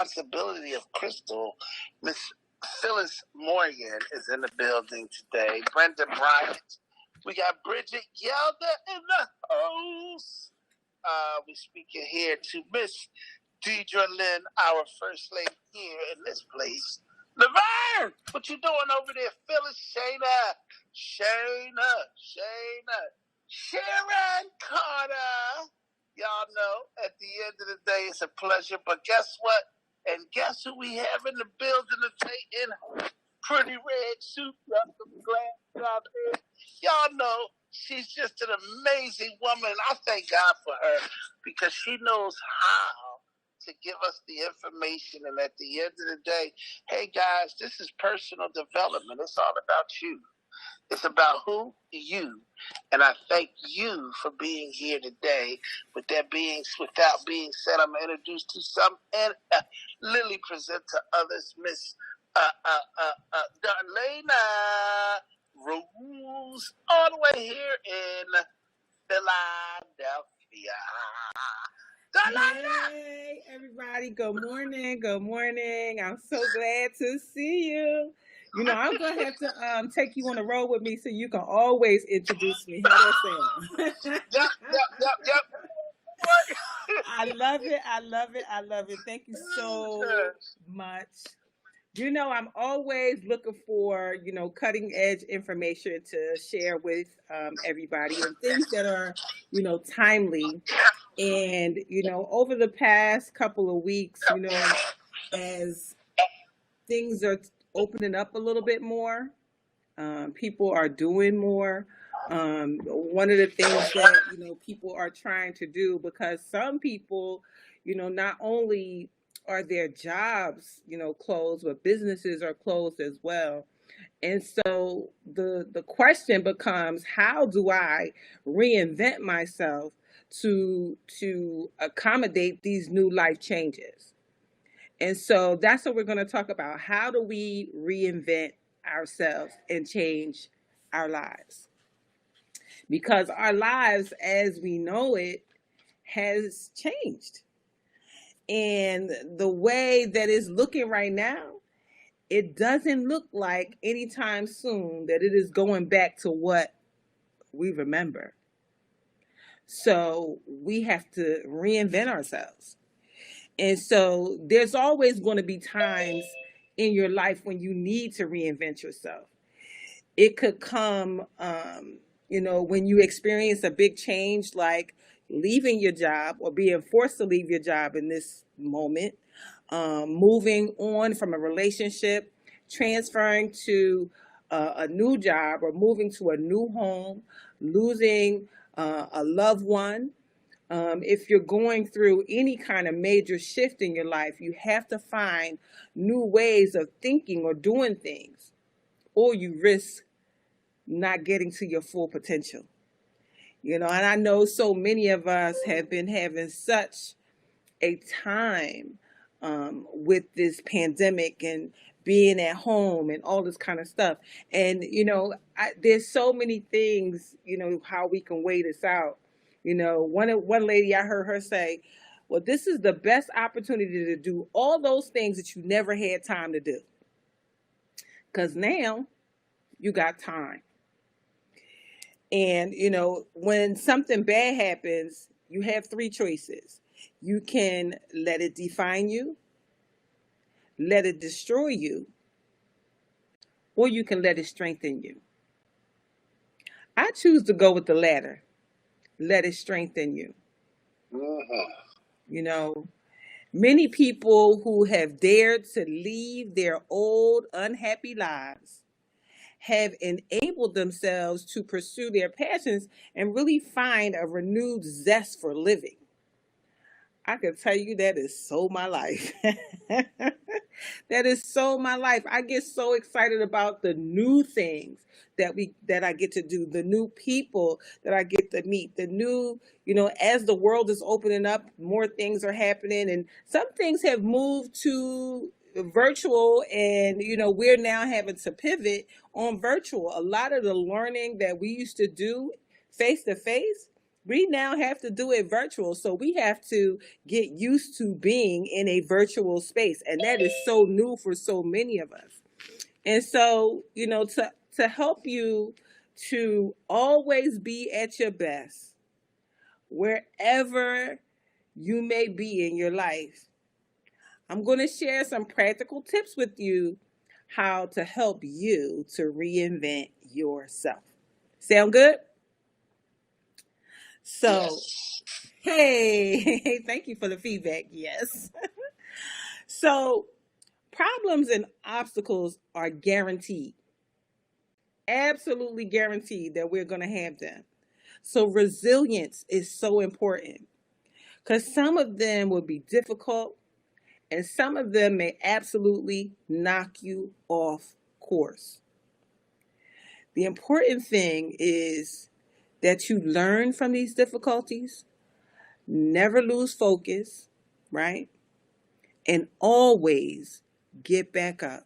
responsibility of Crystal. Miss Phyllis Morgan is in the building today. Brenda Bryant. We got Bridget Yelda in the house. We're speaking here to Miss Deidre Lynn, our first lady here in this place. Laverne, what you doing over there? Phyllis, Shayna, Sharon Carter. Y'all know, at the end of the day, it's a pleasure. But guess what? And guess who we have in the building in pretty red suit, glass. Y'all know she's just an amazing woman. I thank God for her because she knows how to give us the information. And at the end of the day, hey guys, this is personal development. It's all about you. It's about who? You. And I thank you for being here today. Without being said, I'm going to introduce to some and Lily present to others, Miss Darlena Rose, all the way here in Philadelphia. Darlena! Hey, everybody. Good morning. Good morning. I'm so glad to see you. You know, I'm going to have to take you on the road with me so you can always introduce me. How that sound? Yep. I love it. Thank you so much. You know, I'm always looking for, cutting edge information to share with everybody and things that are, timely. And, over the past couple of weeks, as things are opening up a little bit more, people are doing more. One of the things that, people are trying to do, because some people, not only are their jobs, closed, but businesses are closed as well. And so the question becomes, how do I reinvent myself to accommodate these new life changes? And so that's what we're going to talk about. How do we reinvent ourselves and change our lives? Because our lives as we know it has changed. And the way that it's looking right now, it doesn't look like anytime soon that it is going back to what we remember. So we have to reinvent ourselves. And so there's always going to be times in your life when you need to reinvent yourself. It could come, when you experience a big change, like leaving your job or being forced to leave your job in this moment, moving on from a relationship, transferring to a new job or moving to a new home, losing a loved one. If you're going through any kind of major shift in your life, you have to find new ways of thinking or doing things, or you risk not getting to your full potential. And I know so many of us have been having such a time with this pandemic and being at home and all this kind of stuff. And, there's so many things, how we can weigh this out. One lady, I heard her say, well, this is the best opportunity to do all those things that you never had time to do. Because now you got time. And, when something bad happens, you have three choices. You can let it define you, let it destroy you, or you can let it strengthen you. I choose to go with the latter. Let it strengthen you. Many people who have dared to leave their old unhappy lives have enabled themselves to pursue their passions and really find a renewed zest for living. I can tell you that is so my life. That is so my life. I get so excited about the new things that I get to do, the new people that I get to meet, the new, as the world is opening up, more things are happening, and some things have moved to virtual, and we're now having to pivot on virtual. A lot of the learning that we used to do face to face We now have to do it virtual. So we have to get used to being in a virtual space. And that is so new for so many of us. And so, to help you to always be at your best, wherever you may be in your life, I'm going to share some practical tips with you how to help you to reinvent yourself. Sound good? So, Yes. hey, thank you for the feedback. Yes. So, problems and obstacles are guaranteed, absolutely guaranteed that we're going to have them. So, resilience is so important because some of them will be difficult and some of them may absolutely knock you off course. The important thing is that you learn from these difficulties, never lose focus, right? And always get back up.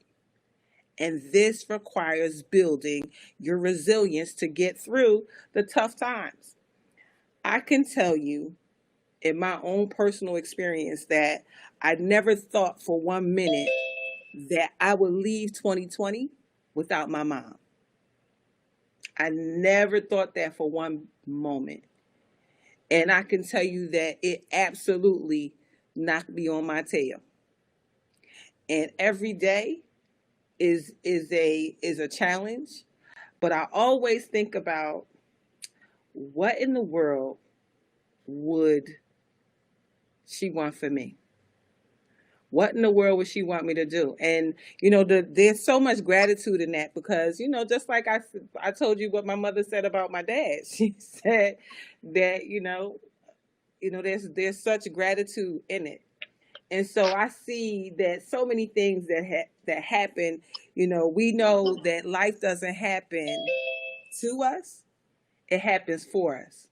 And this requires building your resilience to get through the tough times. I can tell you in my own personal experience that I never thought for 1 minute that I would leave 2020 without my mom. I never thought that for one moment. And I can tell you that it absolutely knocked me on my tail. And every day is a challenge, but I always think about what in the world would she want for me? What in the world would she want me to do? And there's so much gratitude in that because just like I told you what my mother said about my dad. She said that there's such gratitude in it. And so I see that so many things that happen, we know that life doesn't happen to us, it happens for us.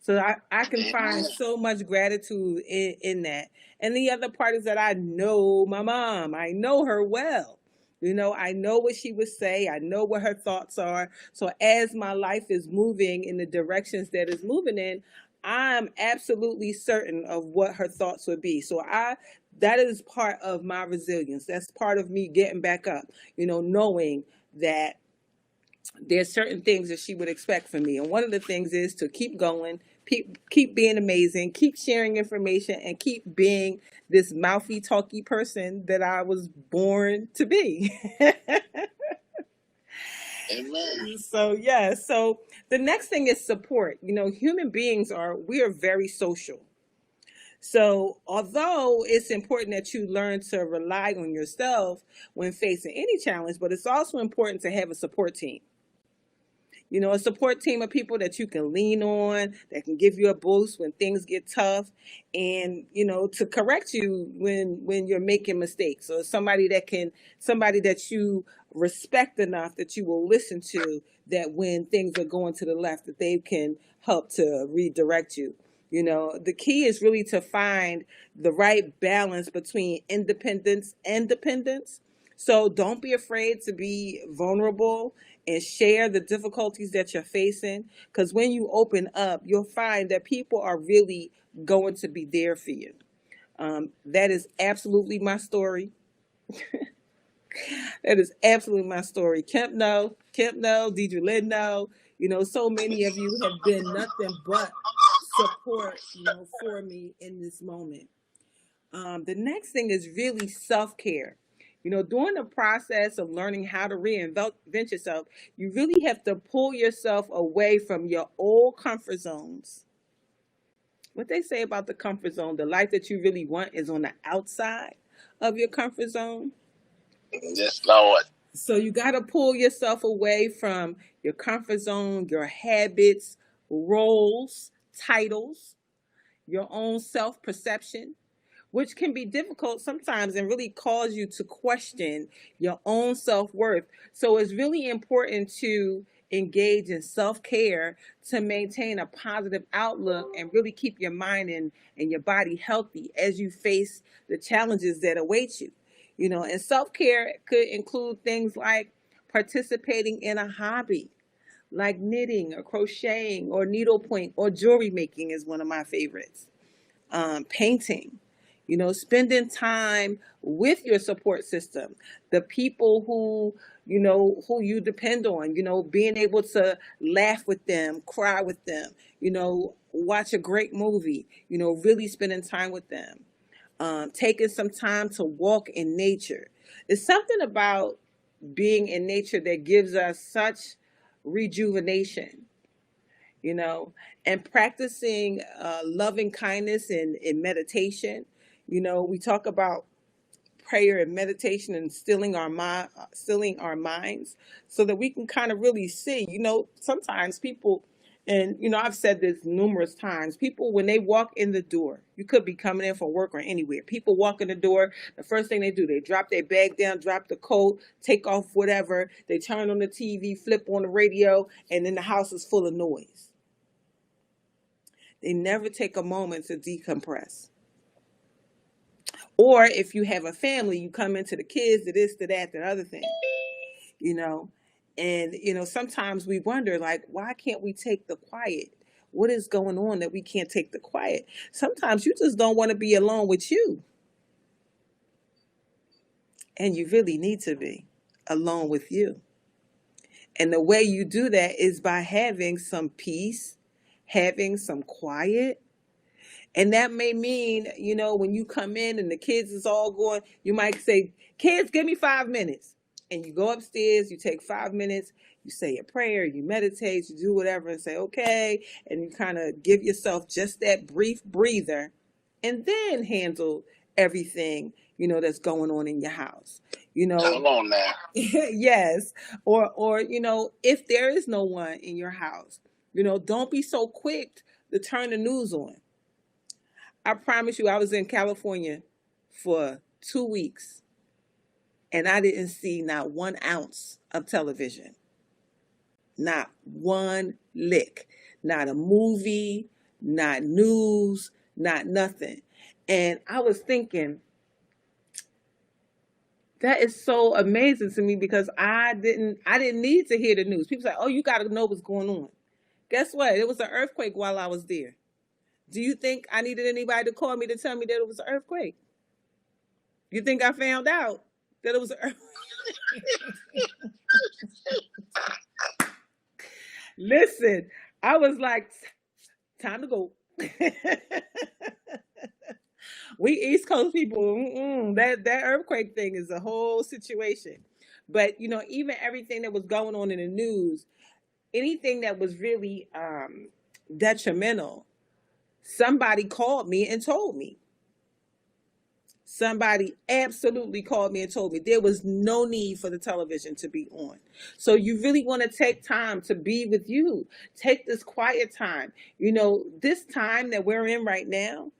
So I can find so much gratitude in that. And the other part is that I know my mom. I know her well. I know what she would say. I know what her thoughts are. So as my life is moving in the directions that it's moving in, I'm absolutely certain of what her thoughts would be. So that is part of my resilience. That's part of me getting back up, knowing that there's certain things that she would expect from me. And one of the things is to keep going, keep being amazing, keep sharing information, and keep being this mouthy, talky person that I was born to be. Amen. So, yeah. So the next thing is support. Human beings we are very social. So, although it's important that you learn to rely on yourself when facing any challenge, but it's also important to have a support team. A support team of people that you can lean on, that can give you a boost when things get tough, and to correct you when you're making mistakes. So somebody that you respect enough that you will listen to, that when things are going to the left, that they can help to redirect you. The key is really to find the right balance between independence and dependence. So don't be afraid to be vulnerable and share the difficulties that you're facing. Because when you open up, you'll find that people are really going to be there for you. That is absolutely my story. That is absolutely my story. Kemp no, Deidre Lynn no. So many of you have been nothing but support, for me in this moment. The next thing is really self-care. During the process of learning how to reinvent yourself, you really have to pull yourself away from your old comfort zones. What they say about the comfort zone, the life that you really want is on the outside of your comfort zone. Yes, Lord. So you got to pull yourself away from your comfort zone, your habits, roles, titles, your own self-perception, which can be difficult sometimes and really cause you to question your own self-worth. So it's really important to engage in self-care to maintain a positive outlook and really keep your mind and your body healthy as you face the challenges that await you. And self-care could include things like participating in a hobby, like knitting or crocheting or needlepoint or jewelry making is one of my favorites. Painting, spending time with your support system, the people who you depend on, being able to laugh with them, cry with them, watch a great movie, really spending time with them. Taking some time to walk in nature. It's something about being in nature that gives us such rejuvenation, you know, and practicing loving kindness in meditation. We talk about prayer and meditation and stilling our minds so that we can kind of really see. Sometimes people, and I've said this numerous times, people when they walk in the door, you could be coming in from work or anywhere. People walk in the door, the first thing they do, they drop their bag down, drop the coat, take off whatever, they turn on the TV, flip on the radio, and then the house is full of noise. They never take a moment to decompress. Or if you have a family, you come into the kids, to this, to that, to the other thing, you know. And, sometimes we wonder, like, why can't we take the quiet? What is going on that we can't take the quiet? Sometimes you just don't want to be alone with you. And you really need to be alone with you. And the way you do that is by having some peace, having some quiet. And that may mean, when you come in and the kids is all going, you might say, kids, give me 5 minutes. And you go upstairs, you take 5 minutes, you say a prayer, you meditate, you do whatever and say, okay. And you kind of give yourself just that brief breather and then handle everything, that's going on in your house. Come on now. Yes. Or, if there is no one in your house, don't be so quick to turn the news on. I promise you, I was in California for 2 weeks and I didn't see not 1 ounce of television. Not one lick. Not a movie, not news, not nothing. And I was thinking, that is so amazing to me because I didn't need to hear the news. People say, oh, you got to know what's going on. Guess what? It was an earthquake while I was there. Do you think I needed anybody to call me to tell me that it was an earthquake? You think I found out that it was an earthquake? Listen, I was like, time to go. We East Coast people, that earthquake thing is a whole situation. But even everything that was going on in the news, anything that was really detrimental, somebody called me and told me. Somebody absolutely called me and told me there was no need for the television to be on. So you really want to take time to be with you. Take this quiet time. This time that we're in right now,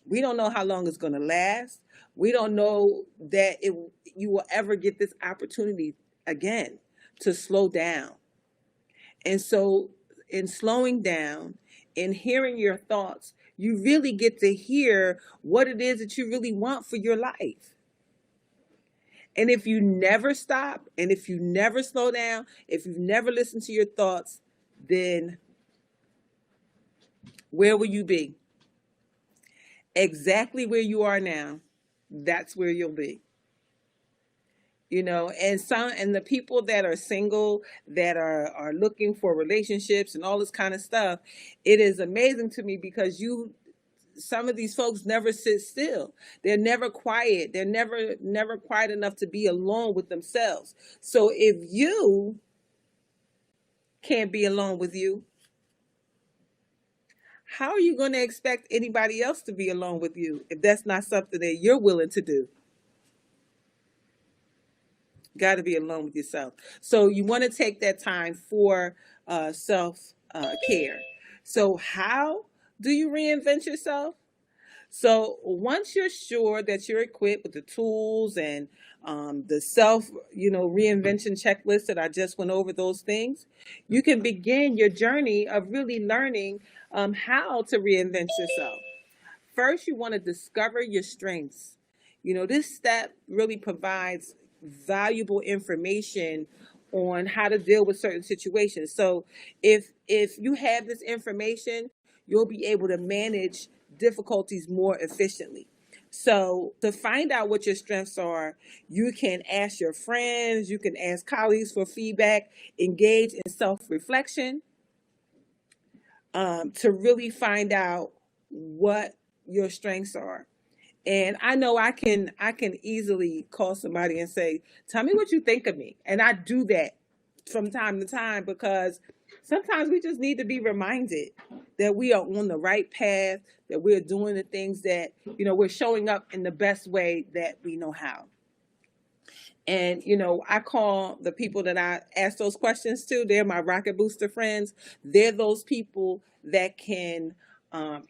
we don't know how long it's going to last. We don't know that you will ever get this opportunity again to slow down. And so in slowing down, in hearing your thoughts, you really get to hear what it is that you really want for your life. And if you never stop, and if you never slow down, if you've never listened to your thoughts, then where will you be? Exactly where you are now, that's where you'll be. And the people that are single, that are looking for relationships and all this kind of stuff, it is amazing to me because some of these folks never sit still. They're never quiet. They're never quiet enough to be alone with themselves. So if you can't be alone with you, how are you going to expect anybody else to be alone with you if that's not something that you're willing to do? Got to be alone with yourself. So you want to take that time for self care. So how do you reinvent yourself? So once you're sure that you're equipped with the tools and the self, reinvention checklist that I just went over those things, you can begin your journey of really learning how to reinvent yourself. First, you want to discover your strengths. This step really provides valuable information on how to deal with certain situations. So if you have this information, you'll be able to manage difficulties more efficiently. So to find out what your strengths are, you can ask your friends, you can ask colleagues for feedback, engage in self-reflection, to really find out what your strengths are. And I know I can easily call somebody and say, "Tell me what you think of me." And I do that from time to time because sometimes we just need to be reminded that we are on the right path, that we're doing the things that, we're showing up in the best way that we know how. And, I call the people that I ask those questions to, they're my rocket booster friends. They're those people that can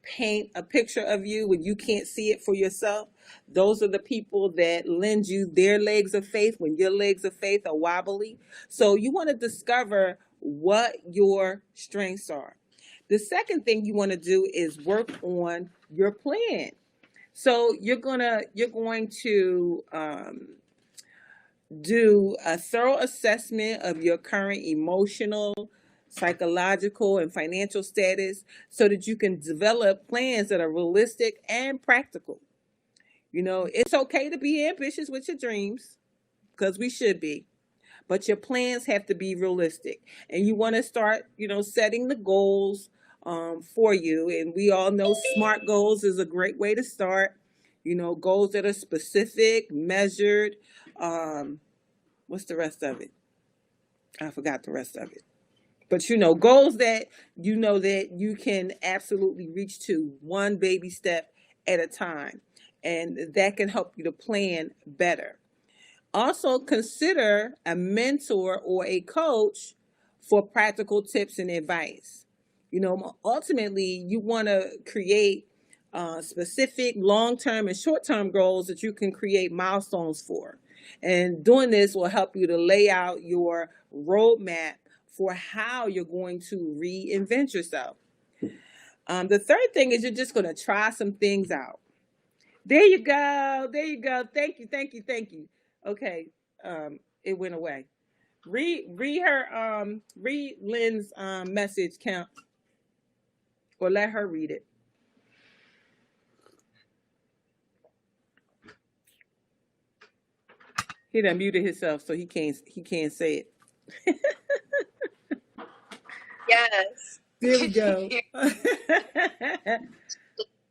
paint a picture of you when you can't see it for yourself. Those are the people that lend you their legs of faith when your legs of faith are wobbly. So you want to discover what your strengths are. The second thing you want to do is work on your plan. So you're going to do a thorough assessment of your current emotional, psychological, and financial status so that you can develop plans that are realistic and practical. It's okay to be ambitious with your dreams because we should be, but your plans have to be realistic. And you want to start, setting the goals for you. And we all know SMART goals is a great way to start. Goals that are specific, measured. What's the rest of it? I forgot the rest of it. But goals that that you can absolutely reach to one baby step at a time. And that can help you to plan better. Also consider a mentor or a coach for practical tips and advice. Ultimately, you want to create specific long-term and short-term goals that you can create milestones for. And doing this will help you to lay out your roadmap for how you're going to reinvent yourself. The third thing is you're just going to try some things out. There you go. There you go. Thank you. Thank you. Thank you. Okay. It went away. Read Lynn's message count, or let her read it. He done muted himself, so he can't say it. Yes. There we go.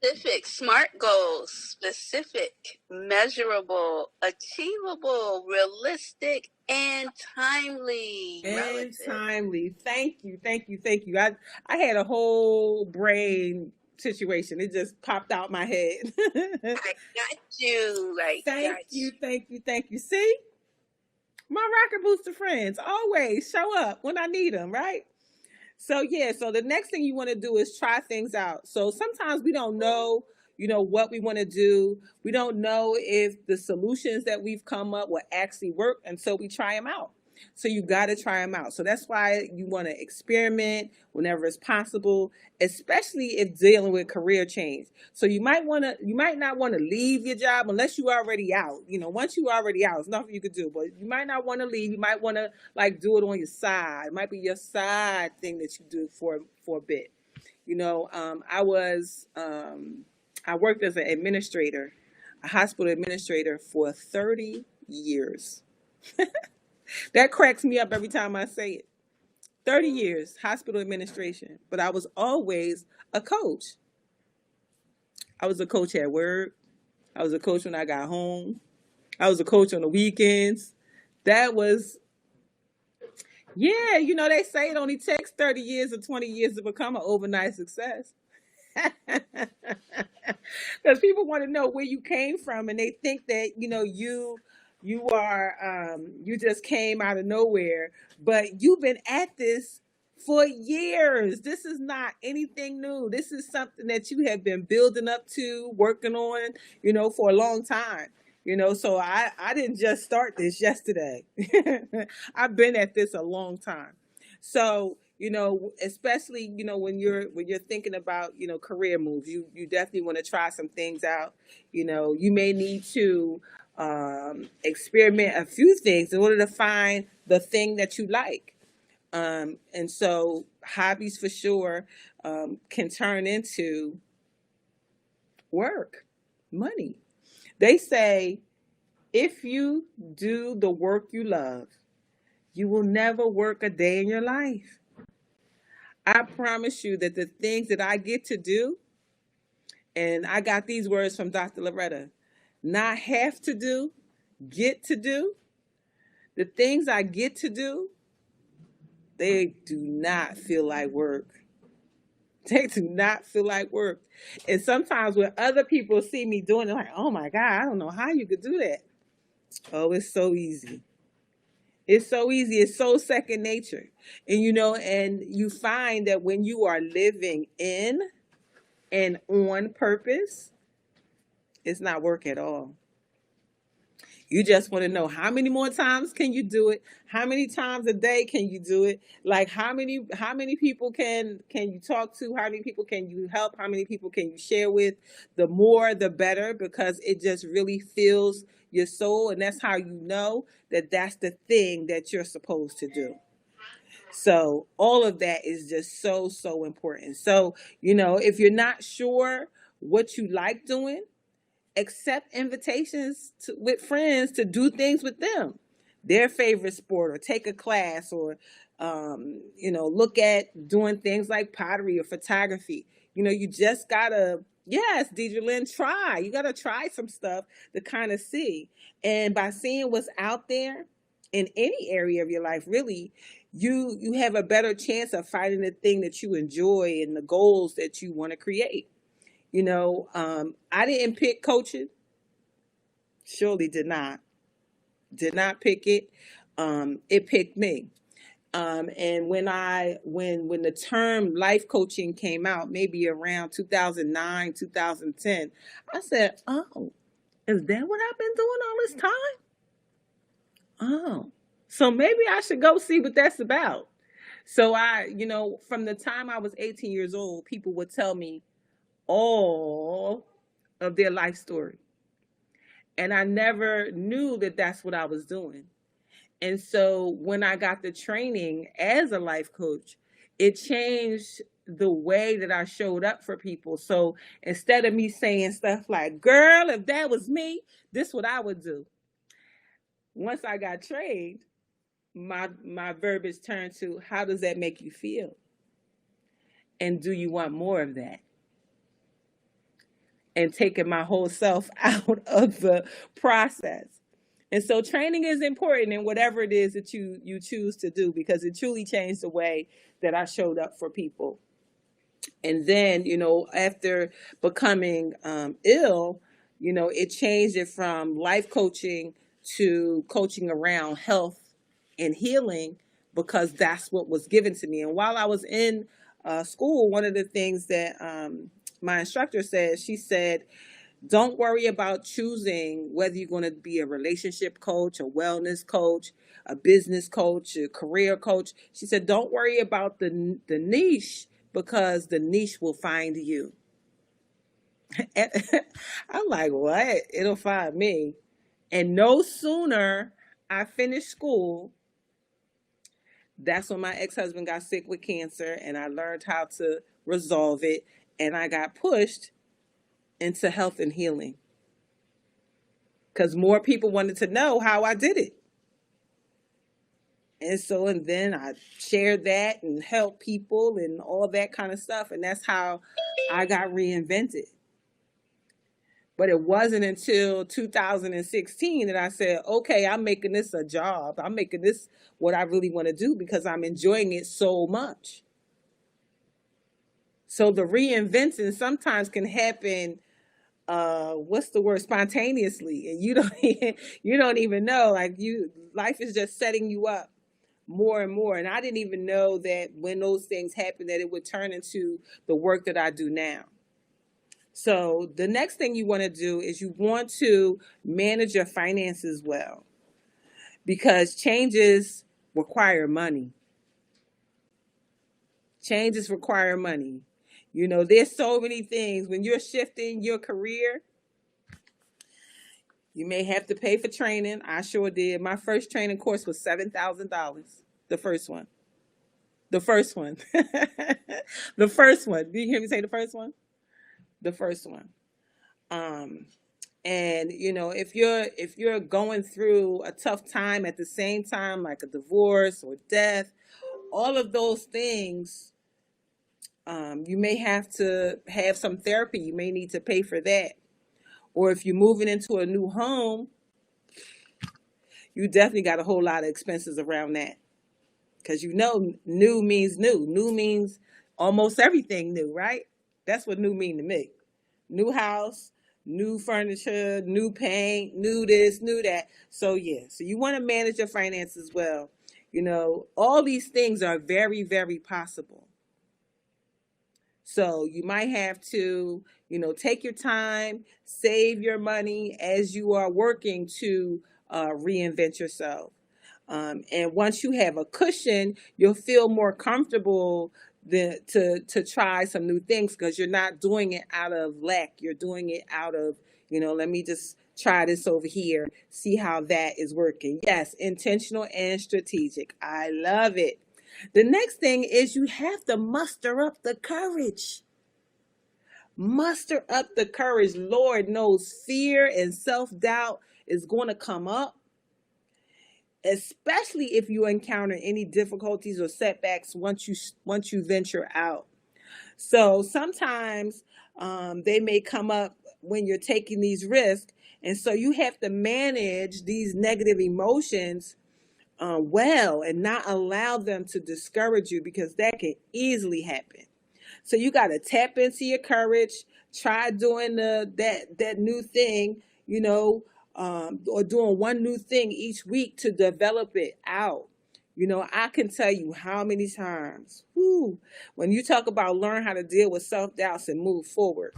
Specific, SMART goals, specific, measurable, achievable, realistic, and timely. And timely. Thank you. Thank you. Thank you. I had a whole brain situation. It just popped out my head. I got you. Thank you. Thank you. Thank you. See? My rocket booster friends always show up when I need them, right? So yeah, so the next thing you want to do is try things out. So sometimes we don't know, what we want to do. We don't know if the solutions that we've come up will actually work until we try them out. So you got to try them out. So that's why you want to experiment whenever it's possible, especially if dealing with career change. So you might not want to leave your job unless you're already out. Once you're already out, there's nothing you could do. But you might not want to leave. You might want to do it on your side. It might be your side thing that you do for a bit. I worked as an administrator, a hospital administrator for 30 years. That cracks me up every time I say it. 30 years, hospital administration. But I was always a coach. I was a coach at work. I was a coach when I got home. I was a coach on the weekends. That was, yeah, they say it only takes 30 years or 20 years to become an overnight success. Because people want to know where you came from, and they think that you just came out of nowhere, but you've been at this for years. This is not anything new. This is something that you have been building up to, working on, for a long time. So I didn't just start this yesterday. I've been at this a long time. So especially when you're thinking about career moves, you definitely want to try some things out. You may need to experiment a few things in order to find the thing that you like. And so hobbies for sure can turn into work, money. They say if you do the work you love, you will never work a day in your life. I promise you that the things that I get to do, and I got these words from Dr. Loretta, not have to do, get to do, the things I get to do, they do not feel like work. They do not feel like work. And sometimes when other people see me doing it, they're like, oh my God, I don't know how you could do that. Oh, it's so easy. It's so easy. It's so second nature. And and you find that when you are living in and on purpose, it's not work at all. You just want to know how many more times can you do it? How many times a day can you do it? Like how many people can you talk to? How many people can you help? How many people can you share with? The more the better, because it just really fills your soul, and that's how you know that that's the thing that you're supposed to do. So all of that is just so important. So, if you're not sure what you like doing, accept invitations with friends to do things with them, their favorite sport, or take a class, or look at doing things like pottery or photography. You just gotta, yes, Deidre Lynn, try. You gotta try some stuff to kind of see, and by seeing what's out there in any area of your life, really, you have a better chance of finding the thing that you enjoy and the goals that you want to create. I didn't pick coaching. Surely did not. Did not pick it. It picked me. And when the term life coaching came out, maybe around 2009, 2010, I said, "Oh, is that what I've been doing all this time? Oh, so maybe I should go see what that's about." So from the time I was 18 years old, people would tell me all of their life story. And I never knew that that's what I was doing. And so when I got the training as a life coach, it changed the way that I showed up for people. So instead of me saying stuff like, girl, if that was me, this is what I would do. Once I got trained, my verbiage turned to, how does that make you feel? And do you want more of that? And taking my whole self out of the process. And so training is important in whatever it is that you choose to do, because it truly changed the way that I showed up for people. And then, after becoming ill, it changed it from life coaching to coaching around health and healing, because that's what was given to me. And while I was in school, one of the things that my instructor said, she said, don't worry about choosing whether you're going to be a relationship coach, a wellness coach, a business coach, a career coach. She said, don't worry about the niche, because the niche will find you. I'm like, what? It'll find me. And no sooner I finished school, that's when my ex-husband got sick with cancer, and I learned how to resolve it, and I got pushed into health and healing, because more people wanted to know how I did it. And then I shared that and helped people and all that kind of stuff. And that's how I got reinvented. But it wasn't until 2016 that I said, okay, I'm making this a job. I'm making this what I really want to do, because I'm enjoying it so much. So the reinvention sometimes can happen, what's the word, spontaneously, and you don't even know. Like, life is just setting you up more and more. And I didn't even know that when those things happen, that it would turn into the work that I do now. So the next thing you want to do is you want to manage your finances well, because changes require money. Changes require money. There's so many things when you're shifting your career. You may have to pay for training. I sure did. My first training course was $7,000. The first one. The first one. The first one. Did you hear me say the first one? The first one. Um, and if you're going through a tough time at the same time, like a divorce or death, all of those things, you may have to have some therapy. You may need to pay for that. Or if you're moving into a new home, you definitely got a whole lot of expenses around that. Because new means new. New means almost everything new, right? That's what new mean to me. New house, new furniture, new paint, new this, new that. So yeah, so you want to manage your finances well. All these things are very, very possible. So you might have to, take your time, save your money as you are working to reinvent yourself. And once you have a cushion, you'll feel more comfortable to try some new things because you're not doing it out of lack. You're doing it out of, let me just try this over here, see how that is working. Yes, intentional and strategic. I love it. The next thing is you have to muster up the courage. Muster up the courage. Lord knows fear and self-doubt is going to come up, especially if you encounter any difficulties or setbacks once you venture out. So sometimes they may come up when you're taking these risks, and so you have to manage these negative emotions well and not allow them to discourage you, because that can easily happen. So you got to tap into your courage, try doing that new thing, or doing one new thing each week to develop it out. I can tell you how many times, when you talk about learn how to deal with self-doubts and move forward.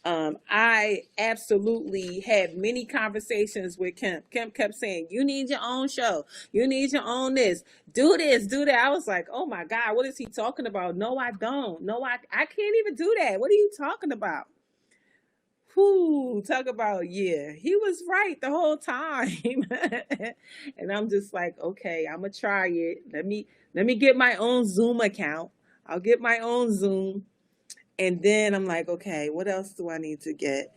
I absolutely had many conversations with Kemp. Kemp kept saying, you need your own show. You need your own this. Do this, do that. I was like, oh my God, what is he talking about? No, I don't. No, I can't even do that. What are you talking about? Talk about, yeah, he was right the whole time. And I'm just like, okay, I'm going to try it. Let me get my own Zoom account. I'll get my own Zoom. And then I'm like, okay, what else do I need to get?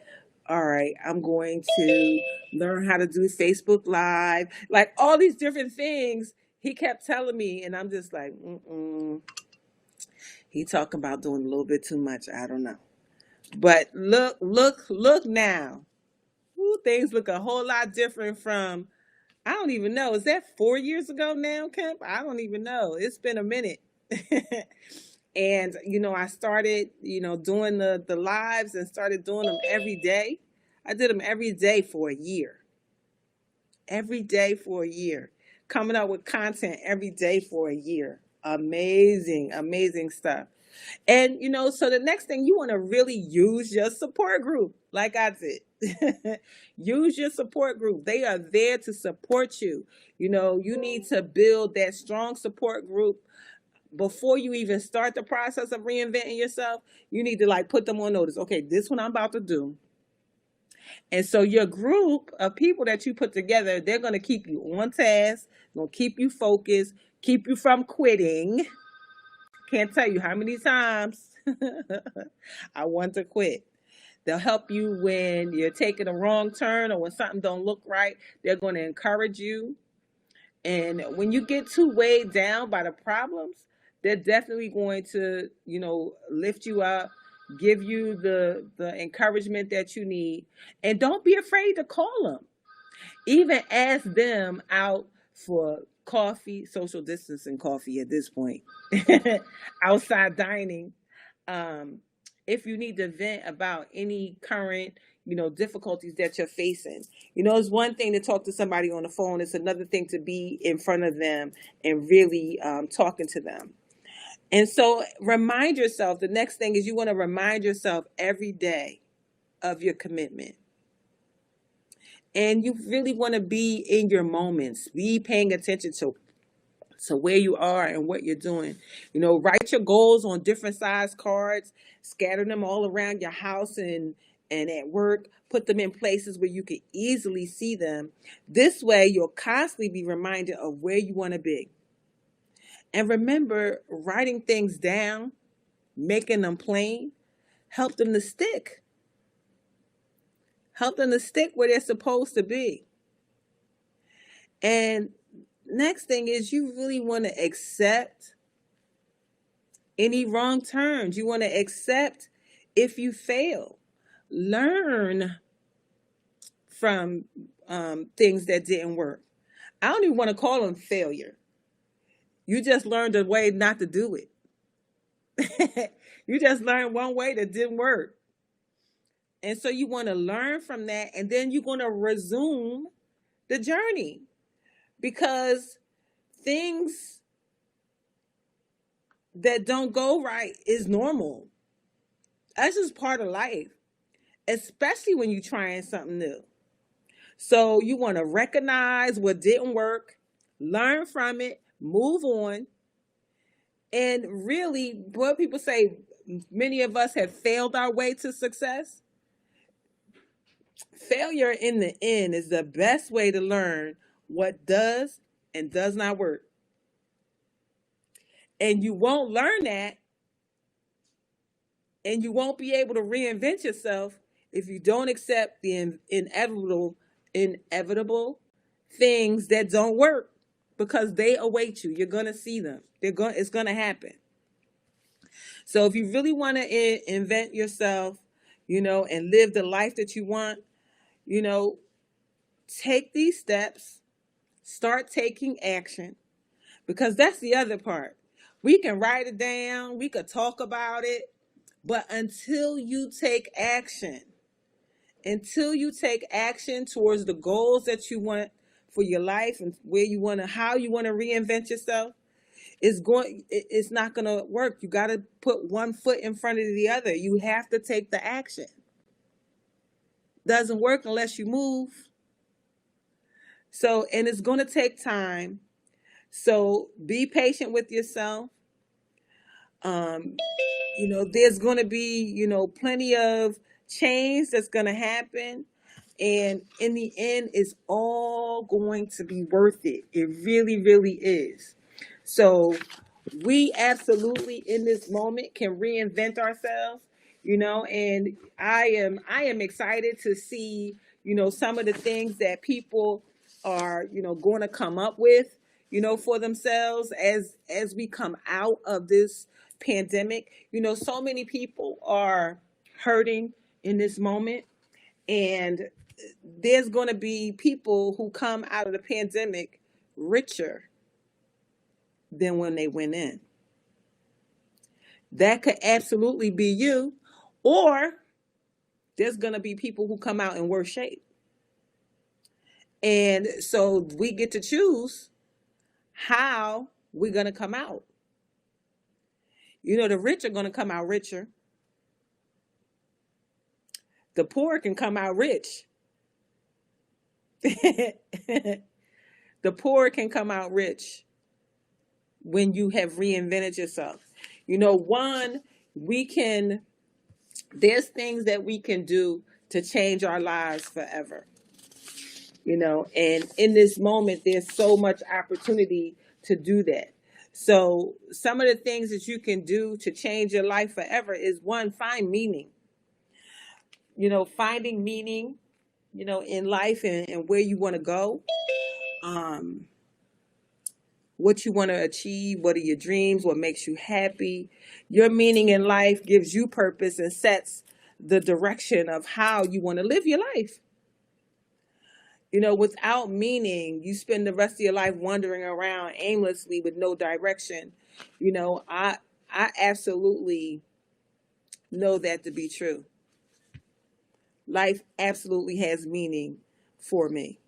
All right, I'm going to learn how to do Facebook Live. Like all these different things he kept telling me. And I'm just like, he talking about doing a little bit too much. I don't know. But look now. Things look a whole lot different from, I don't even know. Is that 4 years ago now, Kemp? I don't even know. It's been a minute. And, I started, doing the lives and started doing them every day. I did them every day for a year. Every day for a year. Coming up with content every day for a year. Amazing, amazing stuff. And, so the next thing, you want to really use your support group, like I did. Use your support group. They are there to support you. You need to build that strong support group. Before you even start the process of reinventing yourself, you need to put them on notice. Okay, this one I'm about to do. And so your group of people that you put together, they're going to keep you on task, going to keep you focused, keep you from quitting. Can't tell you how many times I want to quit. They'll help you when you're taking a wrong turn or when something don't look right. They're going to encourage you. And when you get too weighed down by the problems, they're definitely going to, lift you up, give you the encouragement that you need. And don't be afraid to call them. Even ask them out for coffee, social distancing coffee at this point, outside dining. If you need to vent about any current, difficulties that you're facing. It's one thing to talk to somebody on the phone. It's another thing to be in front of them and really talking to them. And so remind yourself, the next thing is you want to remind yourself every day of your commitment. And you really want to be in your moments, be paying attention to where you are and what you're doing. Write your goals on different size cards, scatter them all around your house and and at work. Put them in places where you can easily see them. This way, you'll constantly be reminded of where you want to be. And remember, writing things down, making them plain, help them to stick. Help them to stick where they're supposed to be. And next thing is you really want to accept any wrong turns. You want to accept if you fail. Learn from things that didn't work. I don't even want to call them failure. You just learned a way not to do it. You just learned one way that didn't work. And so you want to learn from that, and then you're going to resume the journey, because things that don't go right is normal. That's just part of life, especially when you're trying something new. So you want to recognize what didn't work, learn from it, move on. And really, what people say, many of us have failed our way to success. Failure in the end is the best way to learn what does and does not work. And you won't learn that, and you won't be able to reinvent yourself if you don't accept the inevitable things that don't work, because they await you. You're going to see them. It's going to happen. So if you really want to invent yourself, and live the life that you want, take these steps, start taking action, because that's the other part. We can write it down, we could talk about it, but until you take action towards the goals that you want for your life and how you want to reinvent yourself, it's not going to work. You got to put one foot in front of the other. You have to take the action. Doesn't work unless you move. So, and it's going to take time. So be patient with yourself. There's going to be, plenty of change that's going to happen. And in the end, it's all going to be worth it. It really, really is. So we absolutely in this moment can reinvent ourselves, and I am excited to see, some of the things that people are, going to come up with, for themselves as we come out of this pandemic. So many people are hurting in this moment, and there's going to be people who come out of the pandemic richer than when they went in. That could absolutely be you, or there's going to be people who come out in worse shape. And so we get to choose how we're going to come out. The rich are going to come out richer. The poor can come out rich. The poor can come out rich when you have reinvented yourself. There's things that we can do to change our lives forever. And in this moment, there's so much opportunity to do that. So some of the things that you can do to change your life forever is, one, find meaning. Finding meaning, in life and where you want to go. What you want to achieve, what are your dreams, what makes you happy. Your meaning in life gives you purpose and sets the direction of how you want to live your life. Without meaning, you spend the rest of your life wandering around aimlessly with no direction. I absolutely know that to be true. Life absolutely has meaning for me.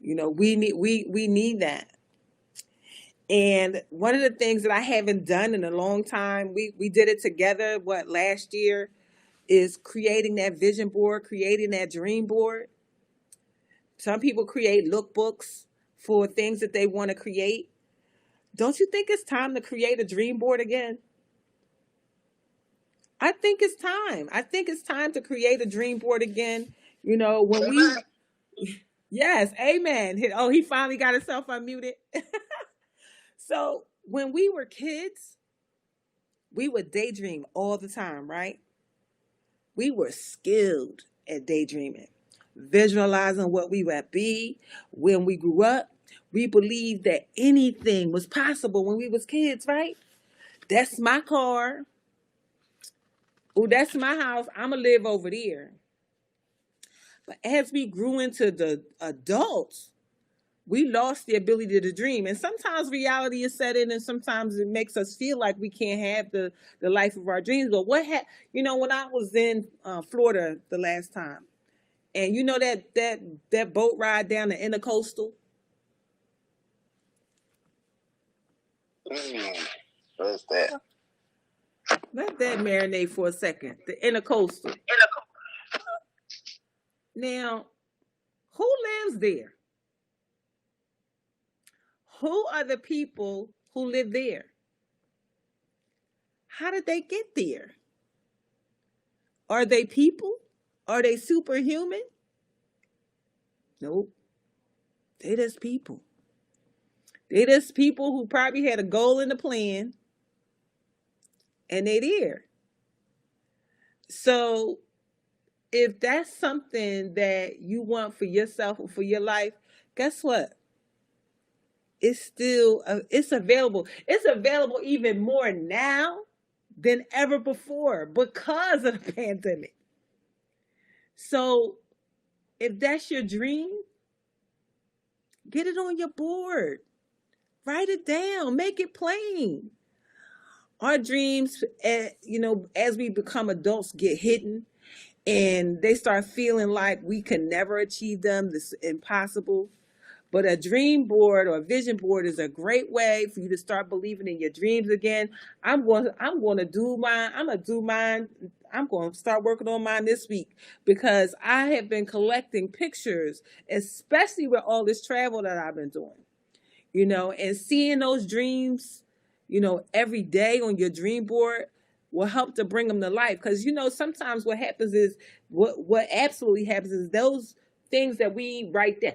We need that. And one of the things that I haven't done in a long time, we did it together, last year, is creating that vision board, creating that dream board. Some people create lookbooks for things that they want to create. Don't you think it's time to create a dream board again? I think it's time. I think it's time to create a dream board again. You know, when we, yes, amen. Oh, he finally got himself unmuted. So when we were kids, we would daydream all the time, right? We were skilled at daydreaming, visualizing what we would be when we grew up. We believed that anything was possible when we was kids, right? That's my car. Oh, that's my house. I'ma live over there. But as we grew into the adults, we lost the ability to dream. And sometimes reality is set in, and sometimes it makes us feel like we can't have the life of our dreams. But when I was in Florida the last time, and you know that boat ride down the intercoastal. What's that? Let that marinate for a second. The intercoastal. Now, who lives there? Who are the people who live there? How did they get there? Are they people? Are they superhuman? Nope. They just people. They just people who probably had a goal and a plan, and they there. So if that's something that you want for yourself or for your life, guess what? It's available. It's available even more now than ever before because of the pandemic. So if that's your dream, get it on your board. Write it down. Make it plain. Our dreams, as we become adults, get hidden, and they start feeling like we can never achieve them. This is impossible. But a dream board or a vision board is a great way for you to start believing in your dreams again. I'm going to do mine. I'm going to do mine. I'm going to start working on mine this week because I have been collecting pictures, especially with all this travel that I've been doing. And seeing those dreams, every day on your dream board will help to bring them to life. Because, sometimes what happens is, what absolutely happens is those things that we write down,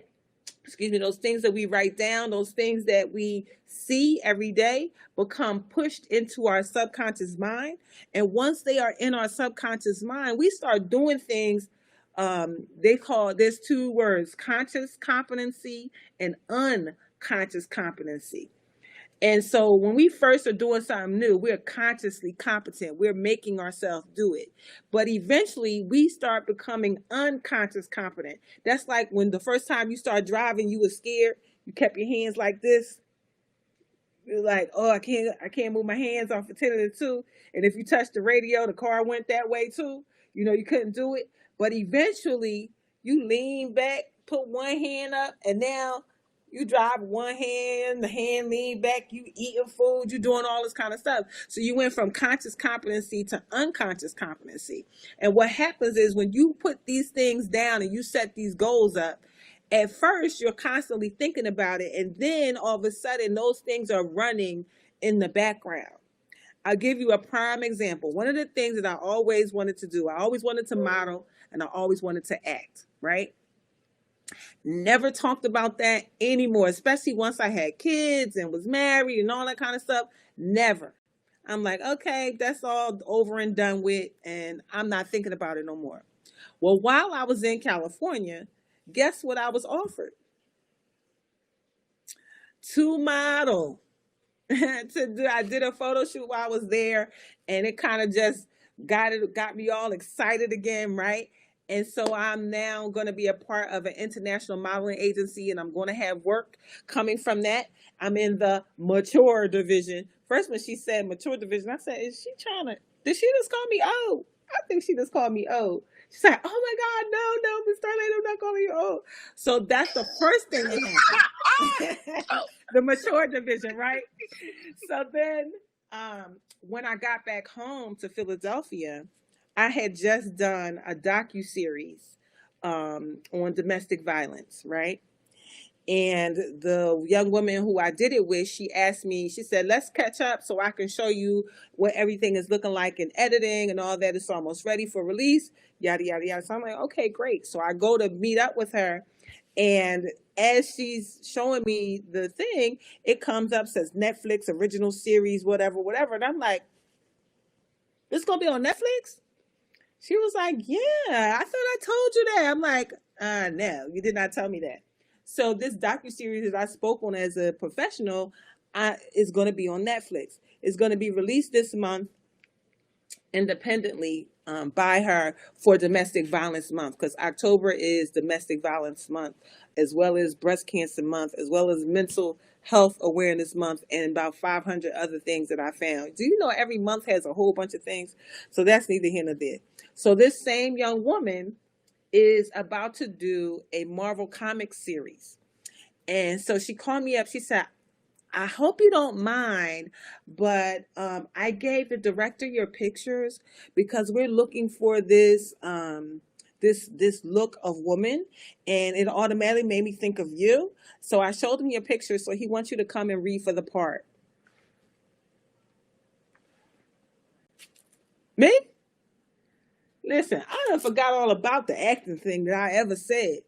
those things that we write down, those things that we see every day become pushed into our subconscious mind. And once they are in our subconscious mind, we start doing things. There's two words: conscious competency and unconscious competency. And so when we first are doing something new, we're consciously competent. We're making ourselves do it. But eventually we start becoming unconscious competent. That's like when the first time you start driving, you were scared. You kept your hands like this. You're like, oh, I can't move my hands off the 10 of the 2. And if you touched the radio, the car went that way too. You couldn't do it. But eventually you lean back, put one hand up, and now you drive one hand, the hand lean back, you eating food, you doing all this kind of stuff. So you went from conscious competency to unconscious competency. And what happens is when you put these things down and you set these goals up, at first you're constantly thinking about it. And then all of a sudden those things are running in the background. I'll give you a prime example. One of the things that I always wanted to do, I always wanted to model and I always wanted to act, right? Never talked about that anymore, especially once I had kids and was married and all that kind of stuff. Never. I'm like, okay, that's all over and done with, and I'm not thinking about it no more. Well, while I was in California, guess what I was offered? To model. I did a photo shoot while I was there, and it kind of just got me all excited again, right? And so I'm now going to be a part of an international modeling agency, and I'm going to have work coming from that. I'm in the mature division. First, when she said mature division, I said, did she just call me old? I think she just called me old. She's like, oh my God, no, Miss Starlight, I'm not calling you old. So that's the first thing that happened. The mature division, right? So then when I got back home to Philadelphia, I had just done a docuseries on domestic violence, right? And the young woman who I did it with, she asked me, she said, let's catch up so I can show you what everything is looking like in editing and all that. It's almost ready for release, yada, yada, yada. So I'm like, okay, great. So I go to meet up with her. And as she's showing me the thing, it comes up, says Netflix, original series, whatever, whatever. And I'm like, this going to be on Netflix? She was like, yeah, I thought I told you that. I'm like, no, you did not tell me that. So this docuseries that I spoke on as a professional is going to be on Netflix. It's going to be released this month independently by her for Domestic Violence Month, because October is Domestic Violence Month, as well as Breast Cancer Month, as well as Mental Health Awareness Month, and about 500 other things that I found. Do you know every month has a whole bunch of things? So that's neither here nor there. So this same young woman is about to do a Marvel Comics series. And so she called me up. She said, I hope you don't mind, but I gave the director your pictures because we're looking for this this look of woman, and it automatically made me think of you. So I showed him your pictures, so he wants you to come and read for the part. Me? Listen, I done forgot all about the acting thing that I ever said.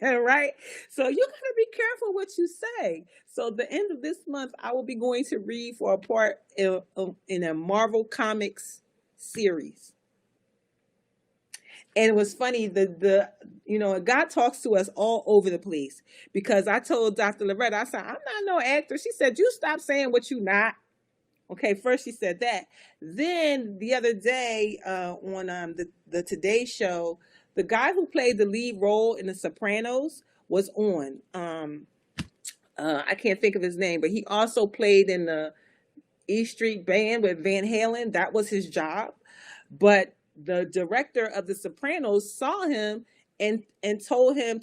Right? So you gotta be careful what you say. So the end of this month, I will be going to read for a part in a Marvel Comics series. And it was funny, the God talks to us all over the place, because I told Dr. Loretta, I said, I'm not no actor. She said, you stop saying what you not. Okay, first she said that. Then the other day on the Today Show, the guy who played the lead role in The Sopranos was on. I can't think of his name, but he also played in the E Street Band with Van Halen. That was his job. But the director of The Sopranos saw him and told him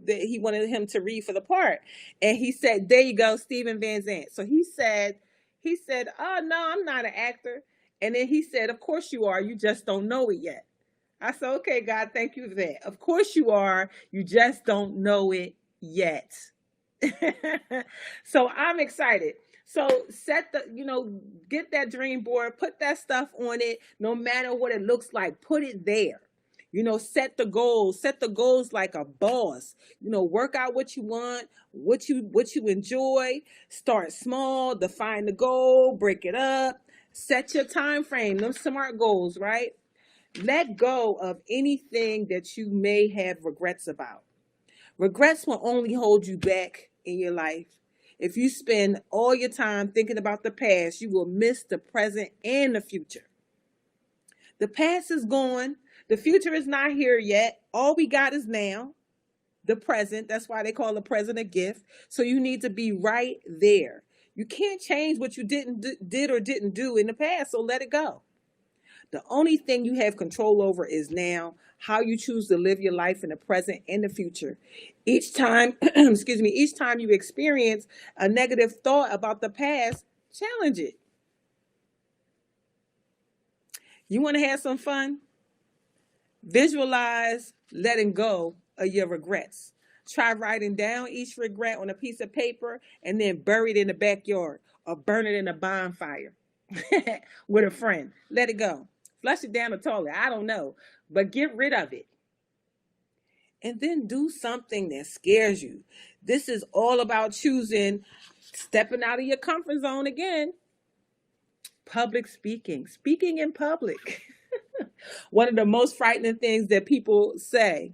that he wanted him to read for the part. And he said, there you go, Steven Van Zandt. So he said, oh, no, I'm not an actor. And then he said, of course you are. You just don't know it yet. I said, okay, God, thank you for that. Of course you are. You just don't know it yet. So I'm excited. So get that dream board, put that stuff on it, no matter what it looks like, put it there. Set the goals like a boss. Work out what you want, what you enjoy, start small, define the goal, break it up, set your time frame, them SMART goals, right? Let go of anything that you may have regrets about. Regrets will only hold you back in your life. If you spend all your time thinking about the past, you will miss the present and the future. The past is gone. The future is not here yet. All we got is now, the present. That's why they call the present a gift. So you need to be right there. You can't change what you did or didn't do in the past, so let it go. The only thing you have control over is now, how you choose to live your life in the present and the future. Each time, each time you experience a negative thought about the past, challenge it. You want to have some fun? Visualize letting go of your regrets. Try writing down each regret on a piece of paper and then bury it in the backyard or burn it in a bonfire with a friend. Let it go. Flush it down the toilet. I don't know. But get rid of it. And then do something that scares you. This is all about stepping out of your comfort zone again. Public speaking. Speaking in public. One of the most frightening things that people say,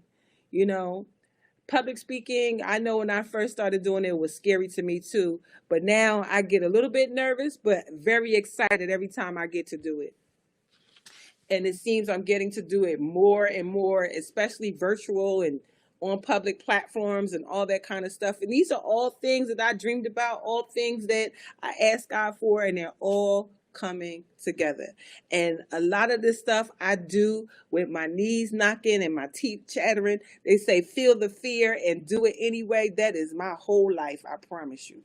public speaking, I know when I first started doing it was scary to me too. But now I get a little bit nervous, but very excited every time I get to do it. And it seems I'm getting to do it more and more, especially virtual and on public platforms and all that kind of stuff. And these are all things that I dreamed about, all things that I asked God for, and they're all coming together. And a lot of this stuff I do with my knees knocking and my teeth chattering. They say, feel the fear and do it anyway. That is my whole life, I promise you.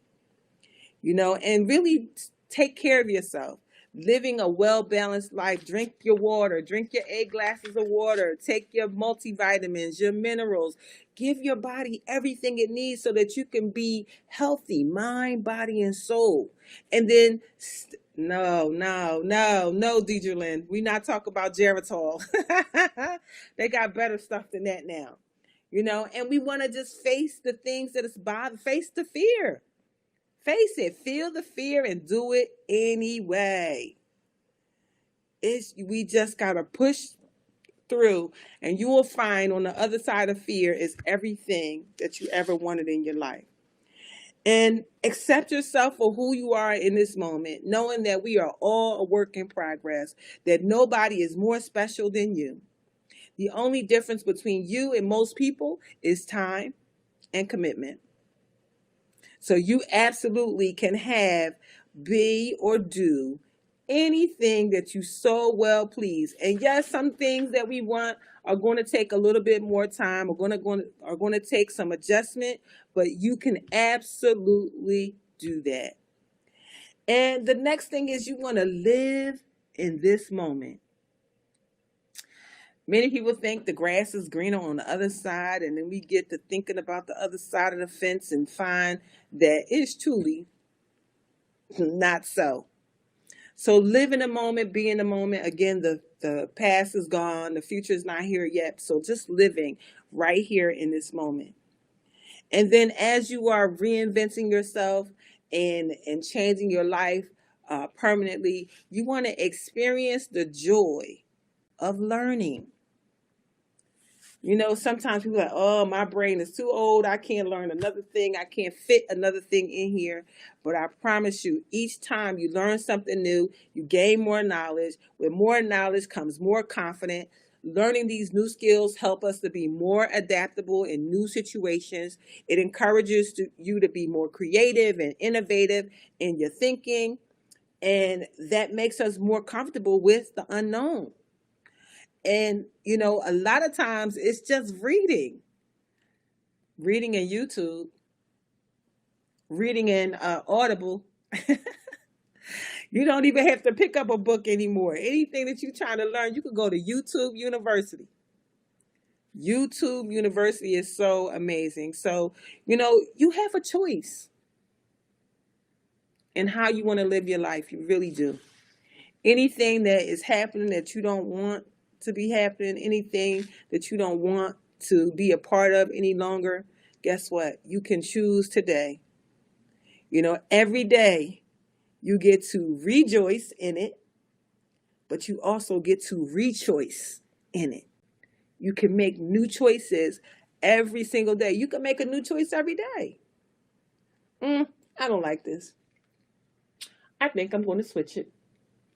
And really take care of yourself. living a well-balanced life. Drink your water, drink your 8 glasses of water, take your multivitamins, your minerals. Give your body everything it needs so that you can be healthy, mind, body, and soul. And then, no, Deidre, we not talk about Geritol. They got better stuff than that now. And we want to just face the things that is bothering, face the fear. Face it, feel the fear and do it anyway. We just gotta push through, and you will find on the other side of fear is everything that you ever wanted in your life. And accept yourself for who you are in this moment, knowing that we are all a work in progress, that nobody is more special than you. The only difference between you and most people is time and commitment. So you absolutely can have, be, or do anything that you so well please. And yes, some things that we want are going to take a little bit more time, are going to take some adjustment, but you can absolutely do that. And the next thing is you want to live in this moment. Many people think the grass is greener on the other side, and then we get to thinking about the other side of the fence and find that it's truly not so. So live in the moment, be in the moment. Again, the past is gone, the future is not here yet. So just living right here in this moment. And then as you are reinventing yourself and changing your life permanently, you want to experience the joy of learning. Sometimes people are like, oh, my brain is too old. I can't learn another thing. I can't fit another thing in here. But I promise you, each time you learn something new, you gain more knowledge. With more knowledge comes more confidence. Learning these new skills help us to be more adaptable in new situations. It encourages you to be more creative and innovative in your thinking. And that makes us more comfortable with the unknown. And, a lot of times it's just reading in YouTube, reading in Audible. You don't even have to pick up a book anymore. Anything that you're trying to learn, you could go to YouTube University. YouTube University is so amazing. So, you have a choice in how you want to live your life. You really do. Anything that is happening that you don't want to be happening, anything that you don't want to be a part of any longer, guess what? You can choose today. Every day you get to rejoice in it, but you also get to rechoice in it. You can make new choices every single day. You can make a new choice every day. I don't like this. I think I'm going to switch it.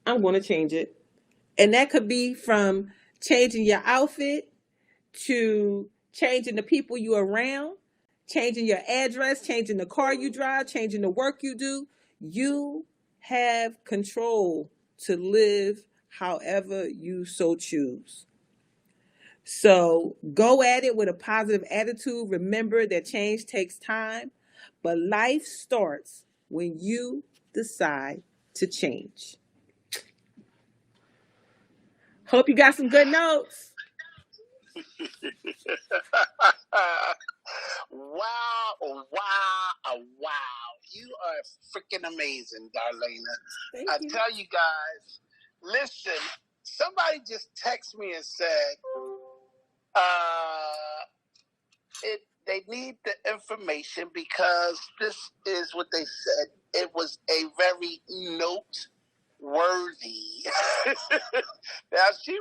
I'm going to change it. And that could be from changing your outfit to changing the people you're around, changing your address, changing the car you drive, changing the work you do. You have control to live however you so choose. So go at it with a positive attitude. Remember that change takes time, but life starts when you decide to change. Hope you got some good notes. Wow. You are freaking amazing, Darlena. I tell you guys, listen, somebody just texted me and said, they need the information because this is what they said. It was a very worthy. Now she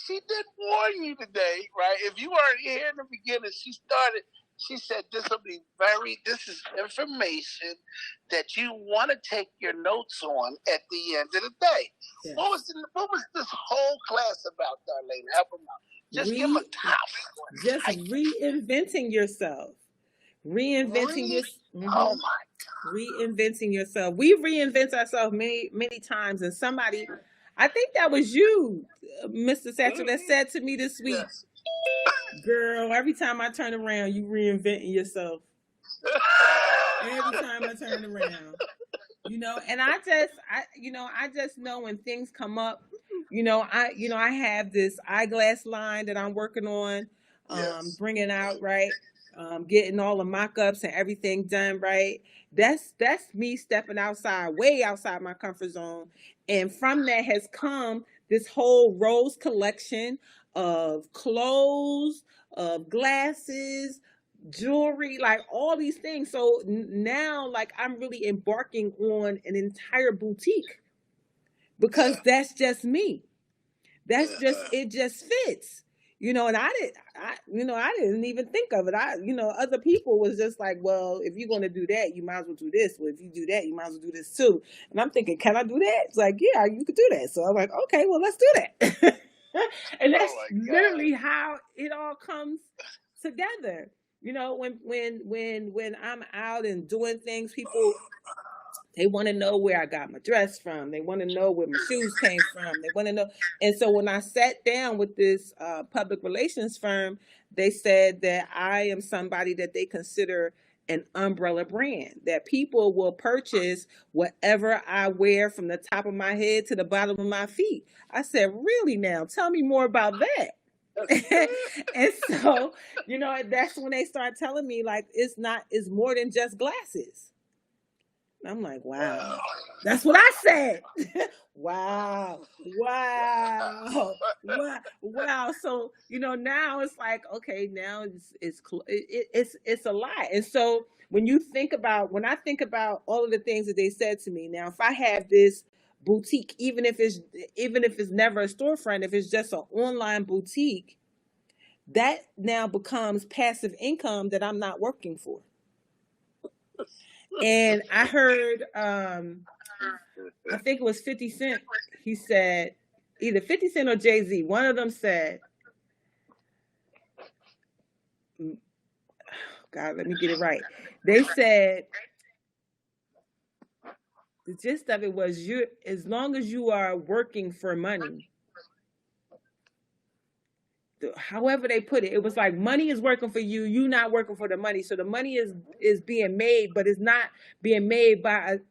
did warn you today, right? If you weren't here in the beginning, she said this is information that you want to take your notes on at the end of the day. Yes. What was this whole class about, Darlene? Help them out. Just give them a topic. Just reinventing yourself. Reinventing yourself. Mm-hmm. Oh my God. Reinventing yourself. We reinvent ourselves many times. And somebody, I think that was you, Mr. Satchel, that said to me this week, yes. Girl, every time I turn around, you reinventing yourself. Every time I turn around. And I just know when things come up, I have this eyeglass line that I'm working on, Yes. bringing out, right, getting all the mock-ups and everything done, right. That's me stepping outside, way outside my comfort zone, and from that has come this whole rose collection of clothes, of glasses, jewelry, like all these things. So now, like, I'm really embarking on an entire boutique because that's just me. That's just it. Just fits. And I didn't even think of it. Other people was just like, well, if you're going to do that, you might as well do this. Well, if you do that, you might as well do this too. And I'm thinking, can I do that? It's like, yeah, you could do that. So I'm like, okay, well, let's do that. And that's literally how it all comes together. When I'm out and doing things, people, they want to know where I got my dress from. They want to know where my shoes came from. They want to know. And so when I sat down with this public relations firm, they said that I am somebody that they consider an umbrella brand, that people will purchase whatever I wear from the top of my head to the bottom of my feet. I said, really now? Tell me more about that. And so, that's when they start telling me, like, it's more than just glasses. I'm like, wow. That's what I said. Wow. So, now it's like, okay, now it's a lot. And so when I think about all of the things that they said to me, now if I have this boutique, even if it's never a storefront, if it's just an online boutique, that now becomes passive income that I'm not working for. And I heard, I think it was 50 Cent. He said, either 50 Cent or Jay-Z, one of them said, God, let me get it right. They said, the gist of it was, as long as you are working for money, however they put it, it was like money is working for you, you not working for the money. So the money is being made, but it's not being made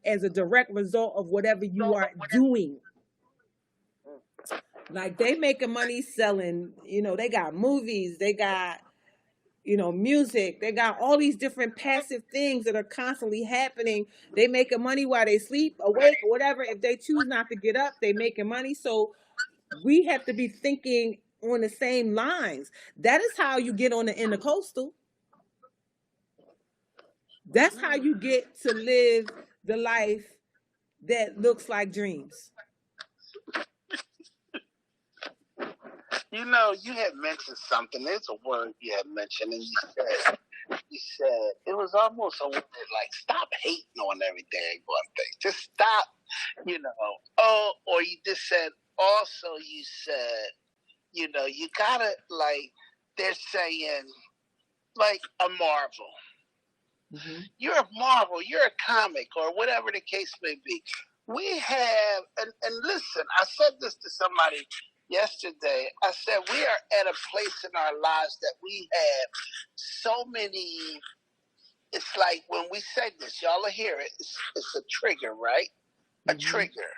as a direct result of whatever you are doing. Like, they making money selling, they got movies, they got, music, they got all these different passive things that are constantly happening. They making money while they sleep, awake, or whatever. If they choose not to get up, they making money. So we have to be thinking on the same lines. That is how you get on the intercoastal. That's how you get to live the life that looks like dreams. You had mentioned something. There's a word you had mentioned, and you said it was almost a word like, stop hating on every one thing. Just stop, or you just said, also you said, you gotta, like, they're saying, like, a Marvel. Mm-hmm. You're a Marvel, you're a comic, or whatever the case may be. We have, and listen, I said this to somebody yesterday. I said, we are at a place in our lives that we have so many. It's like when we say this, y'all will hear it. It's a trigger, right? Mm-hmm. A trigger.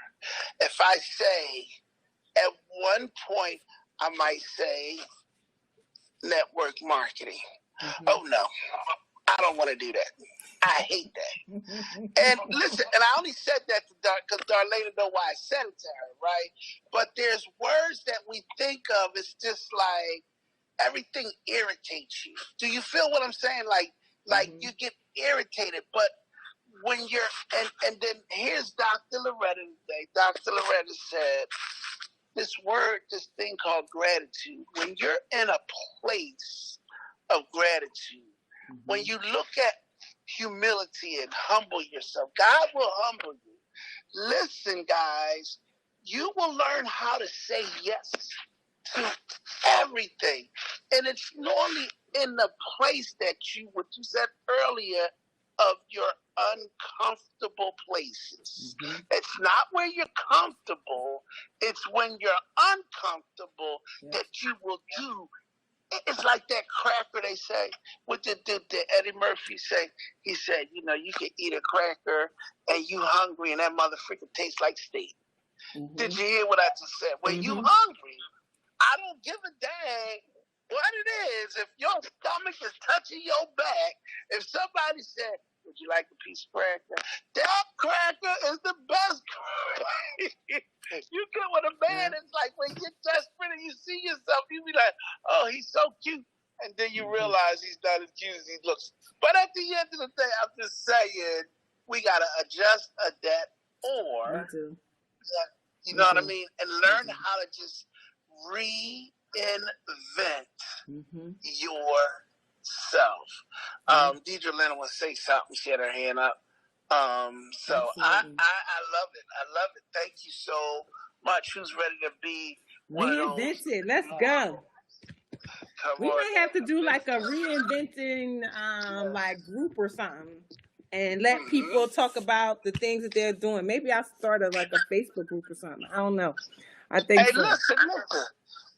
If I say, at one point, I might say network marketing. Mm-hmm. Oh no, I don't want to do that. I hate that. And listen, and I only said that to because Darlene know why I said it to her, right? But there's words that we think of. It's just like everything irritates you. Do you feel what I'm saying? Like mm-hmm. You get irritated, but when you're and then here's Dr. Loretta today. Dr. Loretta said this thing called gratitude. When you're in a place of gratitude, mm-hmm. when you look at humility and humble yourself, God will humble you. Listen, guys, you will learn how to say yes to everything. And it's normally in the place that what you said earlier, of your uncomfortable places. Mm-hmm. It's not where you're comfortable, it's when you're uncomfortable that you will do it's like that cracker they say. What did Eddie Murphy say? He said, you know, you can eat a cracker and you hungry and that motherfucker tastes like steak. Mm-hmm. Did you hear what I just said? When you hungry, I don't give a dang what it is. If your stomach is touching your back, if somebody said, would you like a piece of cracker? That cracker is the best cracker. You get what a man is like when you're desperate and you see yourself, you be like, oh, he's so cute. And then you realize he's not as cute as he looks. But at the end of the day, I'm just saying, we got to adjust, adapt, or, you know what I mean? And learn how to just reinvent yourself. Deidre Lennon would say something. She had her hand up. So I love it. I love it. Thank you so much. Who's ready to be reinvented? Let's go. We might have to do like a reinventing like group or something, and let people talk about the things that they're doing. Maybe I'll start a Facebook group or something. I don't know. I think so. Listen.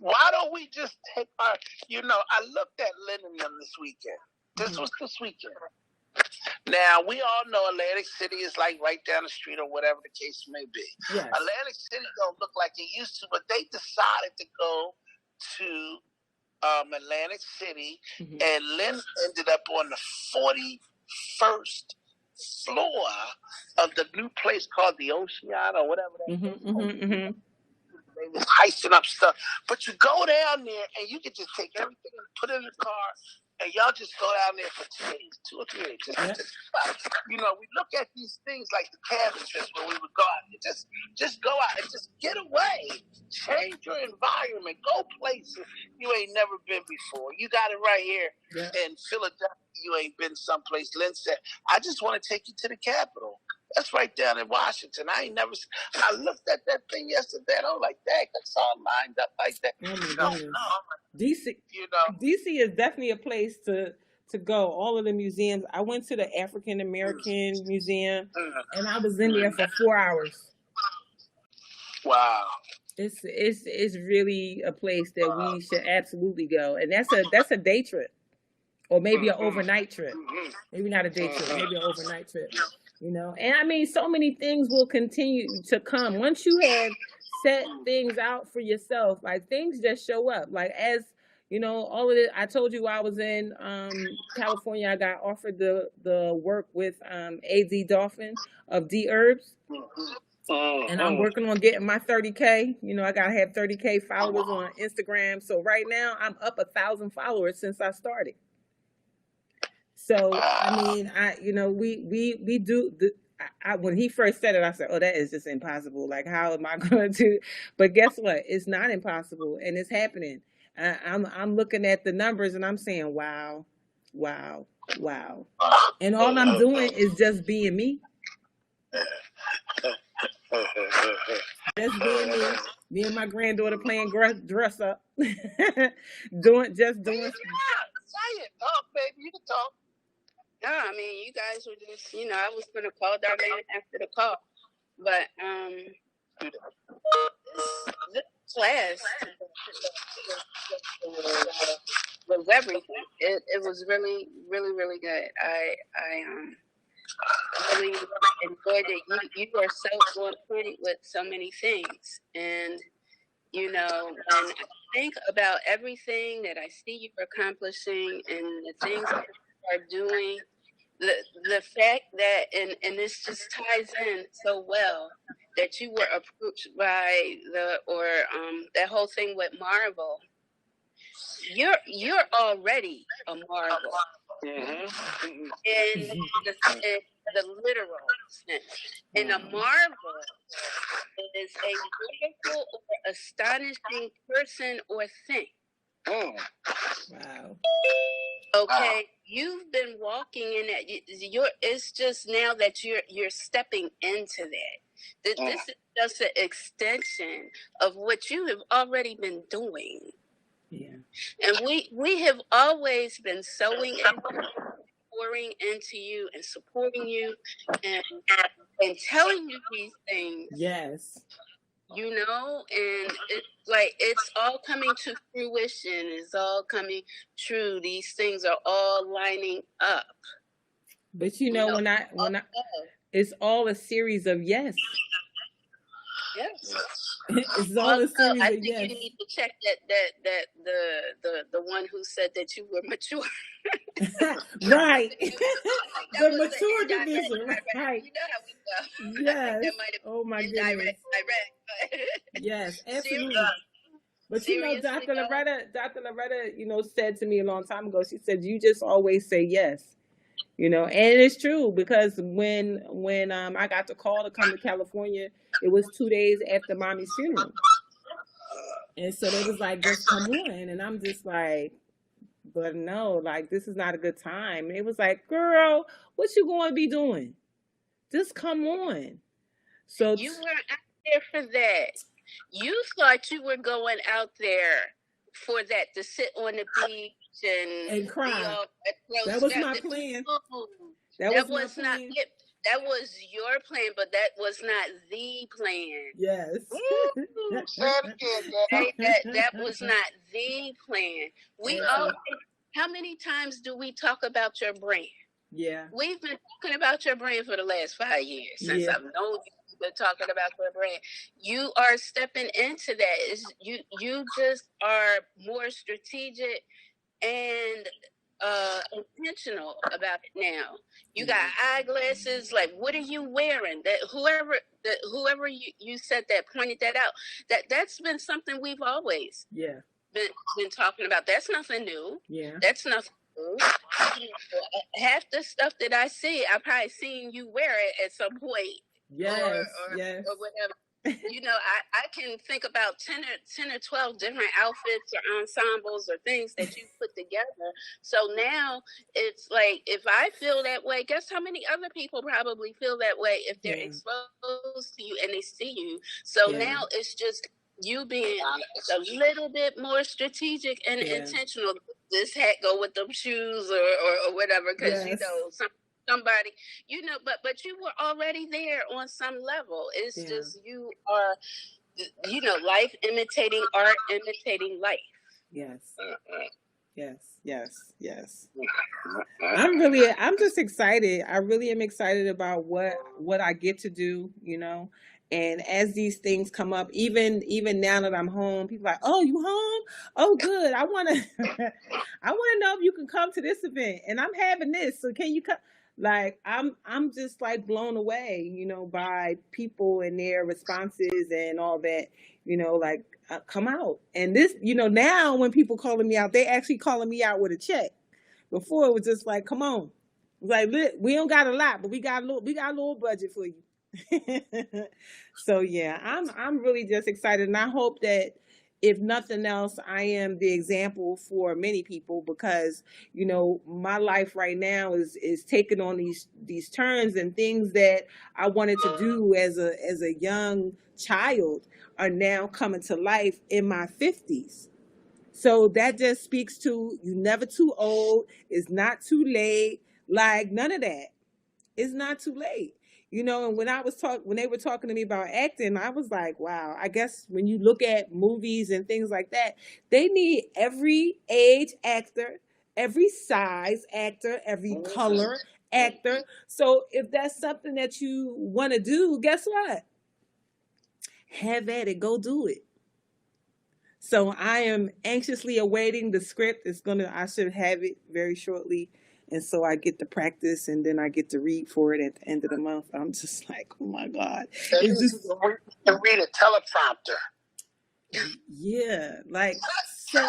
Why don't we just take our, I looked at Lennon this weekend. This was this weekend. Now, we all know Atlantic City is like right down the street or whatever the case may be. Yes. Atlantic City don't look like it used to, but they decided to go to Atlantic City, and Lynn ended up on the 41st floor of the new place called the Oceana or whatever that is. They was heisting up stuff. But you go down there and you can just take everything and put it in the car, and y'all just go down there for 2 days, 2 or 3 days. We look at these things like the canvases where we would go out and just go out and just get away. Change your environment. Go places you ain't never been before. You got it right here in Philadelphia. You ain't been someplace. Lynn said, I just want to take you to the Capitol. That's right down in Washington. I looked at that thing yesterday and I was like, dang, that's all lined up like that. DC, DC is definitely a place to go. All of the museums. I went to the African American Museum and I was in there for 4 hours. Wow. It's really a place that we should absolutely go. And that's a day trip. Or maybe an overnight trip. Maybe not a day trip, maybe an overnight trip. And I mean, so many things will continue to come once you have set things out for yourself. Like things just show up. Like as all of it. I told you I was in California. I got offered the work with AZ Dolphin of D Herbs, and I'm working on getting my 30K. I gotta have 30K followers on Instagram. So right now I'm up 1,000 followers since I started. So I mean, we do. When he first said it, I said, "Oh, that is just impossible. Like, how am I going to?" But guess what? It's not impossible, and it's happening. I'm looking at the numbers, and I'm saying, "Wow, wow, wow!" And all I'm doing is just being me. Just being me. Me and my granddaughter playing dress up, doing. Say it. Talk, baby. You can talk. No, I mean, you guys were just, I was going to call Darlene after the call. But this class was everything. It was really, really, really good. I really enjoyed it. You are so on point with so many things. And, when I think about everything that I see you accomplishing and the things that you are doing, the fact that, and this just ties in so well, that you were approached by that whole thing with Marvel. You're already a Marvel. In the literal sense. And a marvel is a wonderful or astonishing person or thing. Wow. Okay, you've been walking in that. It's just now that you're stepping into that. This is just an extension of what you have already been doing. Yeah. And we have always been sowing and pouring into you and supporting you and telling you these things. Yes. you know, and it's like it's all coming to fruition. It's all coming true. These things are all lining up. But you know, when I it's all a series of yes. Yes. It's all a series I of think yes. you need to check that the one who said that you were mature. Right. That The was mature the indirect. division, right? You know how we go. Yes. That might have Oh my been goodness. direct. Yes, absolutely. Serious. But you know, Seriously, Dr. Loretta, you know, said to me a long time ago, she said, you just always say yes. You know, and it's true because when I got the call to come to California, it was 2 days after mommy's funeral. And so they was like, just come on. And I'm just like, but no, like this is not a good time. And it was like, girl, what you going to be doing? Just come on. So you weren't out there for that. You thought you were going out there for that, to sit on the beach and cry. That was my plan. That was not it. That was your plan, but that was not the plan. Yes. That was not the plan. We always, how many times do we talk about your brand? Yeah. We've been talking about your brand for the last 5 years. Since I've known you, we've been talking about your brand. You are stepping into that. You just are more strategic and intentional about it now. You got eyeglasses. Like, what are you wearing? That whoever you said that pointed that out. That's been something we've always been talking about. That's nothing new. Yeah. That's nothing new. Half the stuff that I see, I've probably seen you wear it at some point. Yes. Or whatever. You know, I can think about 10 or 12 different outfits or ensembles or things that you put together. So now it's like, if I feel that way, guess how many other people probably feel that way if they're exposed to you and they see you. So now it's just you being a little bit more strategic and intentional. This hat go with them shoes or whatever, because you know somebody, you know, but you were already there on some level. It's just you are, you know, life imitating art, imitating life. Yes. Yes. I'm just excited. I really am excited about what I get to do, you know. And as these things come up, even now that I'm home, people are like, "Oh, you home? Oh, good. I want to know if you can come to this event, and I'm having this. So can you come?" Like I'm just like blown away, you know, by people and their responses and all that, you know, like come out. And this, you know, now when people calling me out, they actually calling me out with a check. Before it was just like, come on. It's like, we don't got a lot, but we got a little budget for you. So yeah, I'm really just excited, and I hope that if nothing else, I am the example for many people, because you know my life right now is taking on these turns, and things that I wanted to do as a young child are now coming to life in my 50s. So that just speaks to you never too old. It's not too late. Like none of that. It's not too late. You know, and when they were talking to me about acting, I was like, wow, I guess when you look at movies and things like that, they need every age actor, every size actor, every color actor. So if that's something that you want to do, guess what? Have at it. Go do it. So I am anxiously awaiting the script. I should have it very shortly. And so I get to practice, and then I get to read for it at the end of the month. I'm just like, oh my God. It's just to read a teleprompter. Yeah, like so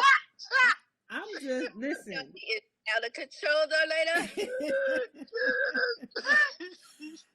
I'm just listen. Out of control though later.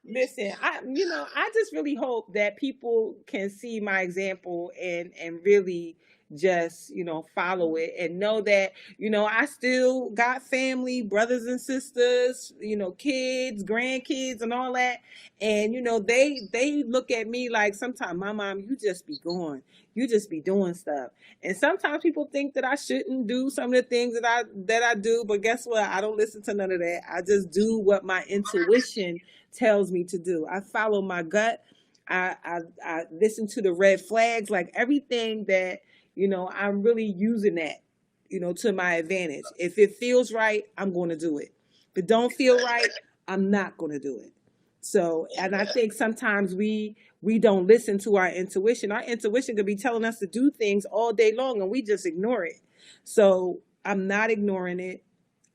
Listen, I just really hope that people can see my example and really just, you know, follow it and know that, you know, I still got family, brothers and sisters, you know, kids, grandkids and all that. And, you know, they look at me like sometimes, my mom, you just be going, you just be doing stuff. And sometimes people think that I shouldn't do some of the things that I do, but guess what? I don't listen to none of that. I just do what my intuition tells me to do. I follow my gut. I listen to the red flags, like everything that, I'm really using that, to my advantage. If it feels right, I'm going to do it. If it don't feel right, I'm not going to do it. So, and I think sometimes we don't listen to our intuition. Our intuition could be telling us to do things all day long and we just ignore it. So I'm not ignoring it.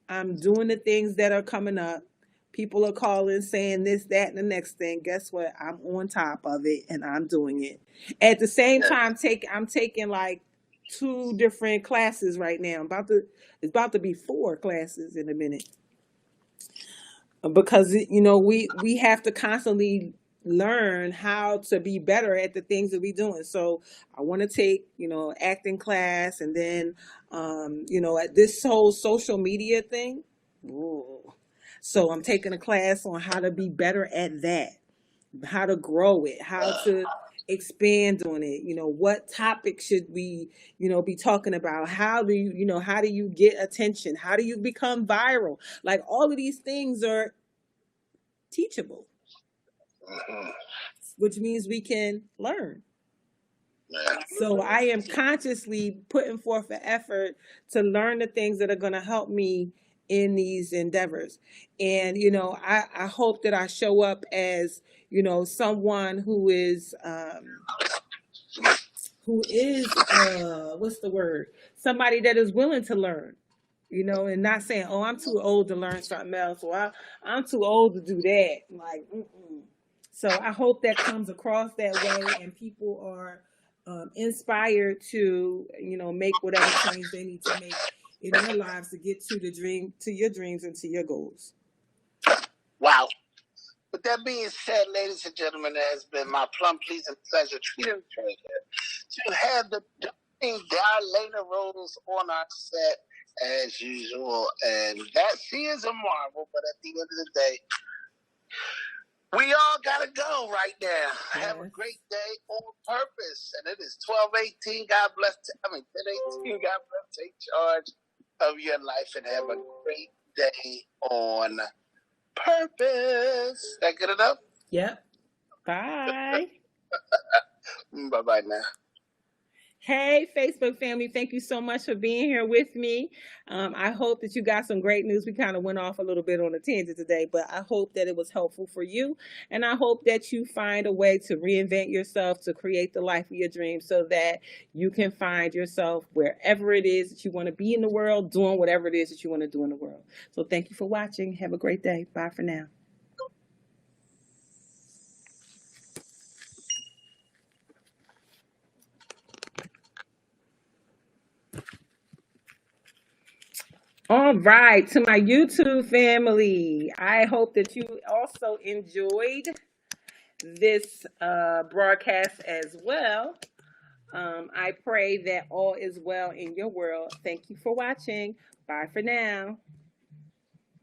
I'm doing the things that are coming up. People are calling, saying this, that, and the next thing. Guess what? I'm on top of it and I'm doing it. At the same time, I'm taking like 2 different classes right now. It's about to be 4 classes in a minute. Because we have to constantly learn how to be better at the things that we're doing. So I want to take acting class, and then at this whole social media thing. Ooh. So I'm taking a class on how to be better at that, how to grow it, how to expand on it. What topic should we be talking about? How do you get attention? How do you become viral? Like, all of these things are teachable, which means we can learn. So I am consciously putting forth an effort to learn the things that are going to help me in these endeavors. And, I hope that I show up as, someone what's the word? Somebody that is willing to learn, and not saying, oh, I'm too old to learn something else, or I'm too old to do that. Like, mm-mm. So I hope that comes across that way, and people are inspired to, make whatever change they need to make in their lives to get to your dreams and to your goals. Wow. With that being said, ladies and gentlemen, it has been my plum pleasing pleasure treating to have the Darlena Rose on our set as usual. And that she is a marvel, but at the end of the day, we all gotta go right now. Yes. Have a great day on purpose. And it is 12:18. God bless. 10:18. God bless. Take charge of your life and have a great day on purpose. That good enough? Yep. Bye. Bye-bye now. Hey, Facebook family, thank you so much for being here with me. I hope that you got some great news. We kind of went off a little bit on a tangent today, but I hope that it was helpful for you. And I hope that you find a way to reinvent yourself, to create the life of your dreams, so that you can find yourself wherever it is that you want to be in the world, doing whatever it is that you want to do in the world. So thank you for watching. Have a great day. Bye for now. All right, to my YouTube family, I hope that you also enjoyed this broadcast as well. I pray that all is well in your world. Thank you for watching. Bye for now.